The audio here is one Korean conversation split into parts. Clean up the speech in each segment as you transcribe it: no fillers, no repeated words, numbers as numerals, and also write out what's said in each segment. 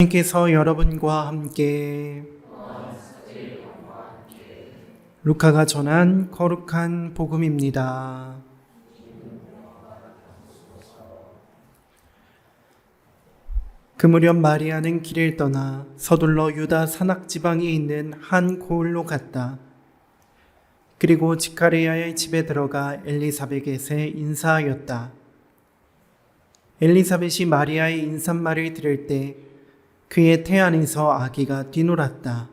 하나님께서 여러분과 함께 루카가 전한 거룩한 복음입니다. 그 무렵 마리아는 길을 떠나 서둘러 유다 산악지방에 있는 한 고을로 갔다. 그리고 지카리아의 집에 들어가 엘리사벳에 인사하였다. 엘리사벳이 마리아의 인사말을 들을 때 그의 태 안에서 아기가 뛰놀았다.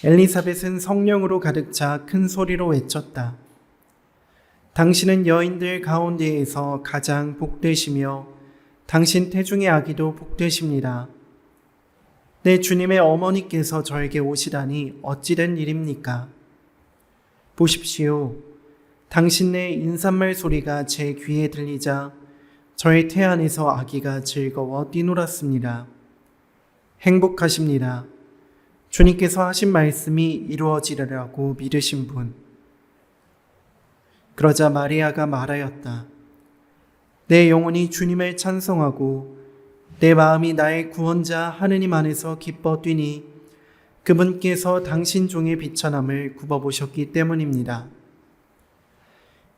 엘리사벳은 성령으로 가득 차 큰 소리로 외쳤다. 당신은 여인들 가운데에서 가장 복되시며 당신 태중의 아기도 복되십니다. 내 주님의 어머니께서 저에게 오시다니 어찌된 일입니까? 보십시오. 당신의 인사말 소리가 제 귀에 들리자 저의 태 안에서 아기가 즐거워 뛰놀았습니다. 행복하십니다. 주님께서 하신 말씀이 이루어지리라고 믿으신 분. 그러자 마리아가 말하였다. 내 영혼이 주님을 찬송하고 내 마음이 나의 구원자 하느님 안에서 기뻐 뛰니 그분께서 당신 종의 비천함을 굽어보셨기 때문입니다.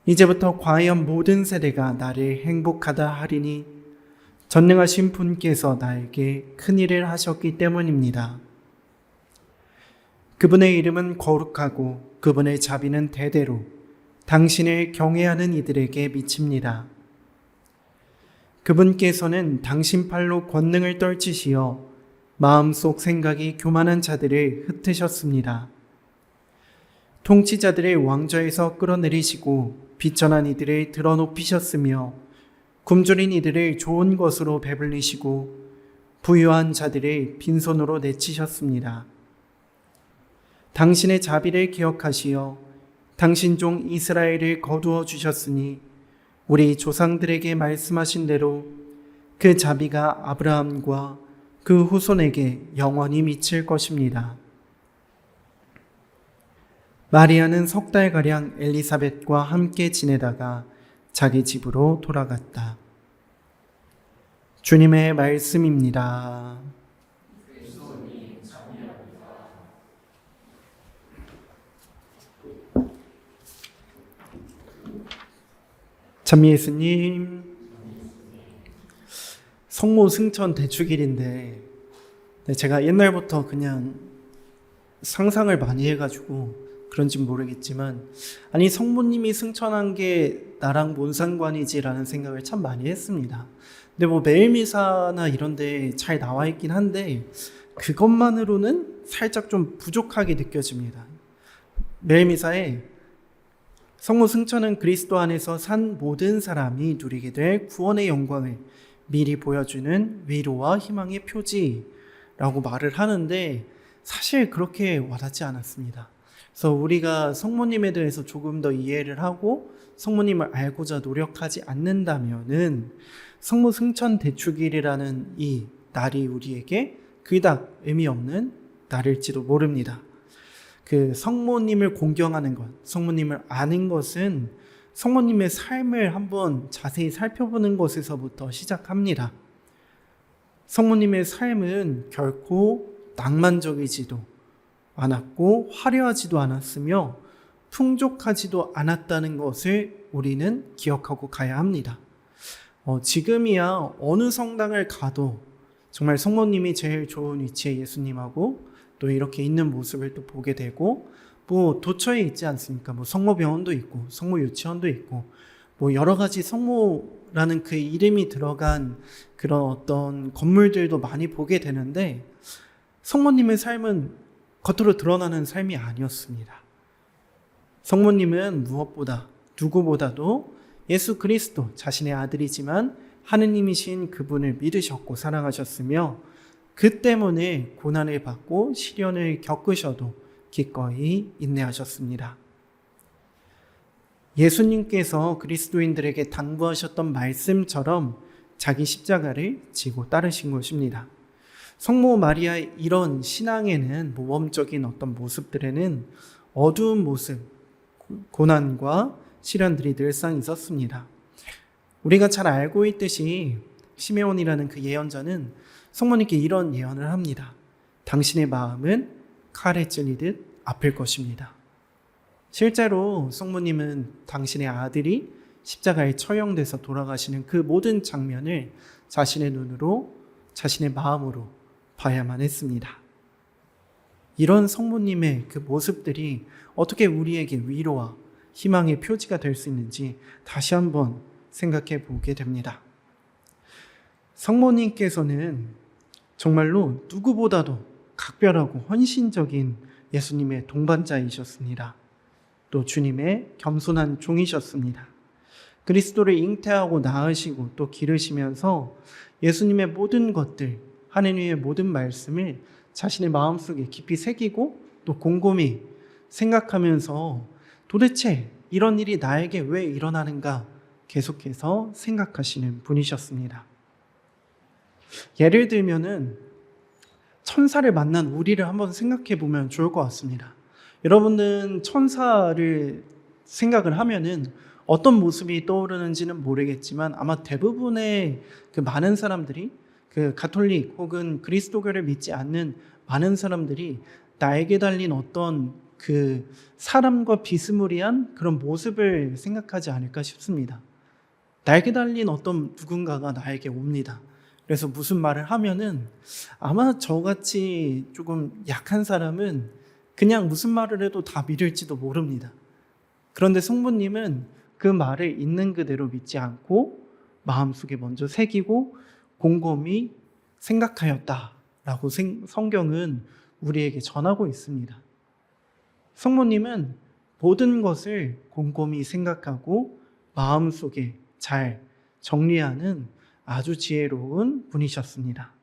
이제부터 과연 모든 세대가 나를 행복하다 하리니 전능하신 분께서 나에게 큰일을 하셨기 때문입니다. 그분의 이름은 거룩하고 그분의 자비는 대대로 당신을 경외하는 이들에게 미칩니다. 그분께서는 당신 팔로 권능을 떨치시어 마음속 생각이 교만한 자들을 흩으셨습니다. 통치자들의 왕좌에서 끌어내리시고 비천한 이들을 드러높이셨으며 굶주린 이들을 좋은 것으로 배불리시고 부유한 자들을 빈손으로 내치셨습니다. 당신의 자비를 기억하시어 당신 종 이스라엘을 거두어 주셨으니 우리 조상들에게 말씀하신 대로 그 자비가 아브라함과 그 후손에게 영원히 미칠 것입니다. 마리아는 석 달가량 엘리사벳과 함께 지내다가 자기 집으로 돌아갔다. 주님의 말씀입니다. 찬미 예수님, 성모 승천 대축일인데 제가 옛날부터 그냥 상상을 많이 해가지고 그런지 모르겠지만 아니 성모님이 승천한 게 나랑 뭔 상관이지라는 생각을 참 많이 했습니다. 근데 뭐 매일 미사나 이런 데 잘 나와 있긴 한데 그것만으로는 살짝 좀 부족하게 느껴집니다. 매일 미사에 성모 승천은 그리스도 안에서 산 모든 사람이 누리게 될 구원의 영광을 미리 보여주는 위로와 희망의 표지라고 말을 하는데 사실 그렇게 와닿지 않았습니다. 그래서 우리가 성모님에 대해서 조금 더 이해를 하고 성모님을 알고자 노력하지 않는다면은 성모 승천 대축일이라는 이 날이 우리에게 그닥 의미 없는 날일지도 모릅니다. 그 성모님을 공경하는 것, 성모님을 아는 것은 성모님의 삶을 한번 자세히 살펴보는 것에서부터 시작합니다. 성모님의 삶은 결코 낭만적이지도 않았고 화려하지도 않았으며 풍족하지도 않았다는 것을 우리는 기억하고 가야 합니다. 지금이야 어느 성당을 가도 정말 성모님이 제일 좋은 위치에 예수님하고 또 이렇게 있는 모습을 또 보게 되고 뭐 도처에 있지 않습니까? 뭐 성모병원도 있고 성모 유치원도 있고 뭐 여러 가지 성모라는 그 이름이 들어간 그런 어떤 건물들도 많이 보게 되는데 성모님의 삶은 겉으로 드러나는 삶이 아니었습니다. 성모님은 무엇보다 누구보다도 예수 그리스도 자신의 아들이지만 하느님이신 그분을 믿으셨고 사랑하셨으며 그 때문에 고난을 받고 시련을 겪으셔도 기꺼이 인내하셨습니다. 예수님께서 그리스도인들에게 당부하셨던 말씀처럼 자기 십자가를 지고 따르신 것입니다. 성모 마리아의 이런 신앙에는 모범적인 어떤 모습들에는 어두운 모습, 고난과 시련들이 늘상 있었습니다. 우리가 잘 알고 있듯이 시메온이라는 그 예언자는 성모님께 이런 예언을 합니다. 당신의 마음은 칼에 찔리듯 아플 것입니다. 실제로 성모님은 당신의 아들이 십자가에 처형돼서 돌아가시는 그 모든 장면을 자신의 눈으로, 자신의 마음으로 봐야만 했습니다. 이런 성모님의 그 모습들이 어떻게 우리에게 위로와 희망의 표지가 될 수 있는지 다시 한번 생각해 보게 됩니다. 성모님께서는 정말로 누구보다도 각별하고 헌신적인 예수님의 동반자이셨습니다. 또 주님의 겸손한 종이셨습니다. 그리스도를 잉태하고 낳으시고 또 기르시면서 예수님의 모든 것들, 하느님의 모든 말씀을 자신의 마음속에 깊이 새기고 또 곰곰이 생각하면서 도대체 이런 일이 나에게 왜 일어나는가 계속해서 생각하시는 분이셨습니다. 예를 들면은 천사를 만난 우리를 한번 생각해 보면 좋을 것 같습니다. 여러분은 천사를 생각을 하면은 어떤 모습이 떠오르는지는 모르겠지만 아마 대부분의 그 많은 사람들이 그 가톨릭 혹은 그리스도교를 믿지 않는 많은 사람들이 나에게 달린 어떤 그 사람과 비스무리한 그런 모습을 생각하지 않을까 싶습니다. 나에게 달린 어떤 누군가가 나에게 옵니다. 그래서 무슨 말을 하면은 아마 저같이 조금 약한 사람은 그냥 무슨 말을 해도 다 믿을지도 모릅니다. 그런데 성부님은 그 말을 있는 그대로 믿지 않고 마음속에 먼저 새기고 곰곰이 생각하였다라고 성경은 우리에게 전하고 있습니다. 성모님은 모든 것을 곰곰이 생각하고 마음속에 잘 정리하는 아주 지혜로운 분이셨습니다.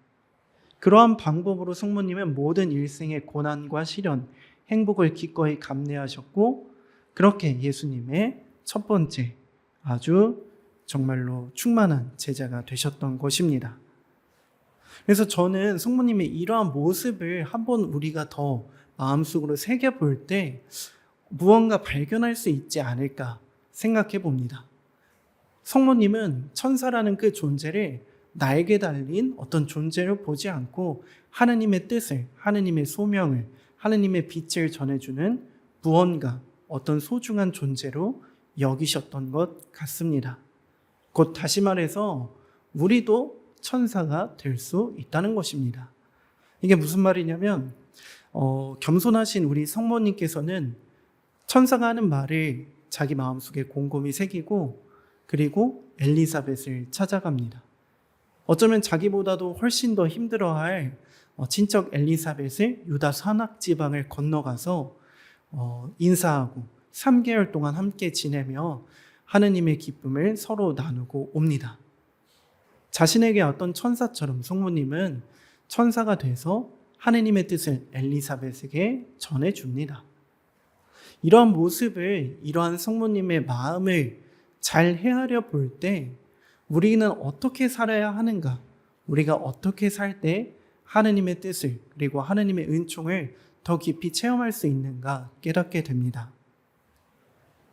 그러한 방법으로 성모님은 모든 일생의 고난과 시련, 행복을 기꺼이 감내하셨고 그렇게 예수님의 첫 번째 아주 정말로 충만한 제자가 되셨던 것입니다. 그래서 저는 성모님의 이러한 모습을 한번 우리가 더 마음속으로 새겨볼 때 무언가 발견할 수 있지 않을까 생각해 봅니다. 성모님은 천사라는 그 존재를 나에게 달린 어떤 존재로 보지 않고 하느님의 뜻을, 하느님의 소명을, 하느님의 빛을 전해주는 무언가 어떤 소중한 존재로 여기셨던 것 같습니다. 곧 다시 말해서 우리도 천사가 될 수 있다는 것입니다. 이게 무슨 말이냐면 겸손하신 우리 성모님께서는 천사가 하는 말을 자기 마음속에 곰곰이 새기고 그리고 엘리사벳을 찾아갑니다. 어쩌면 자기보다도 훨씬 더 힘들어할 친척 엘리사벳을 유다 산악 지방을 건너가서 인사하고 3개월 동안 함께 지내며 하느님의 기쁨을 서로 나누고 옵니다. 자신에게 어떤 천사처럼 성모님은 천사가 돼서 하느님의 뜻을 엘리사벳에게 전해줍니다. 이러한 모습을, 이러한 성모님의 마음을 잘 헤아려 볼 때 우리는 어떻게 살아야 하는가, 우리가 어떻게 살 때 하느님의 뜻을 그리고 하느님의 은총을 더 깊이 체험할 수 있는가 깨닫게 됩니다.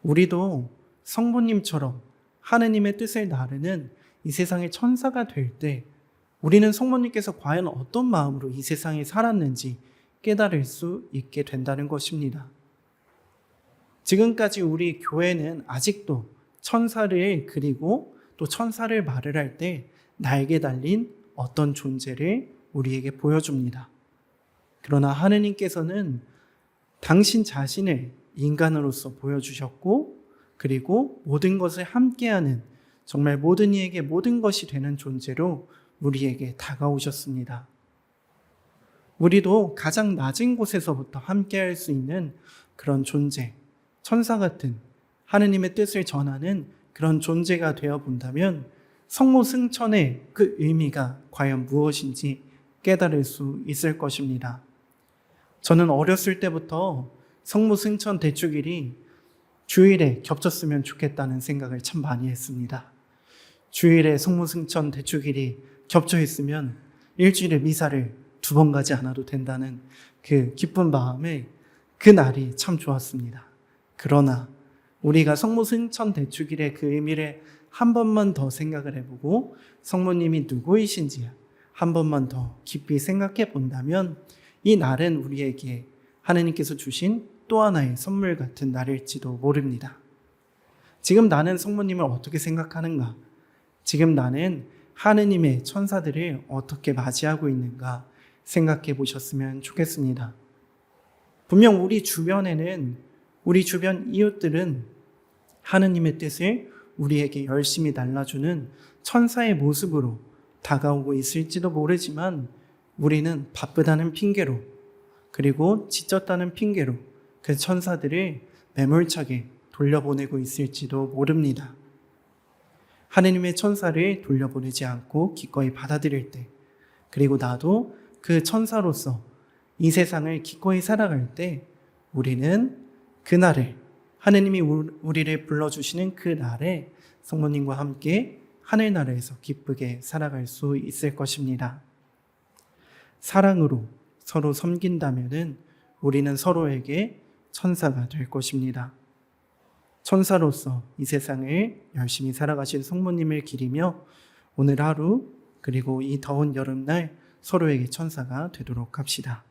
우리도 성모님처럼 하느님의 뜻을 나르는 이 세상의 천사가 될 때 우리는 성모님께서 과연 어떤 마음으로 이 세상에 살았는지 깨달을 수 있게 된다는 것입니다. 지금까지 우리 교회는 아직도 천사를 그리고 또 천사를 말을 할 때 나에게 달린 어떤 존재를 우리에게 보여줍니다. 그러나 하느님께서는 당신 자신을 인간으로서 보여주셨고 그리고 모든 것을 함께하는 정말 모든 이에게 모든 것이 되는 존재로 우리에게 다가오셨습니다. 우리도 가장 낮은 곳에서부터 함께할 수 있는 그런 존재, 천사 같은 하느님의 뜻을 전하는 그런 존재가 되어 본다면 성모 승천의 그 의미가 과연 무엇인지 깨달을 수 있을 것입니다. 저는 어렸을 때부터 성모 승천 대축일이 주일에 겹쳤으면 좋겠다는 생각을 참 많이 했습니다. 주일에 성모 승천 대축일이 겹쳐 있으면 일주일에 미사를 2번 가지 않아도 된다는 그 기쁜 마음에 그 날이 참 좋았습니다. 그러나 우리가 성모 승천 대축일의 그 의미를 한 번만 더 생각을 해보고 성모님이 누구이신지, 한 번만 더 깊이 생각해 본다면 이 날은 우리에게 하나님께서 주신 또 하나의 선물 같은 날일지도 모릅니다. 지금 나는 성모님을 어떻게 생각하는가? 지금 나는 하느님의 천사들을 어떻게 맞이하고 있는가 생각해 보셨으면 좋겠습니다. 분명 우리 주변에는, 우리 주변 이웃들은 하느님의 뜻을 우리에게 열심히 날라주는 천사의 모습으로 다가오고 있을지도 모르지만 우리는 바쁘다는 핑계로, 그리고 지쳤다는 핑계로 그 천사들을 매몰차게 돌려보내고 있을지도 모릅니다. 하느님의 천사를 돌려보내지 않고 기꺼이 받아들일 때, 그리고 나도 그 천사로서 이 세상을 기꺼이 살아갈 때 우리는 그날을, 하느님이 우리를 불러주시는 그 날에 성모님과 함께 하늘나라에서 기쁘게 살아갈 수 있을 것입니다. 사랑으로 서로 섬긴다면은 우리는 서로에게 천사가 될 것입니다. 천사로서 이 세상을 열심히 살아가신 성모님을 기리며 오늘 하루, 그리고 이 더운 여름날 서로에게 천사가 되도록 합시다.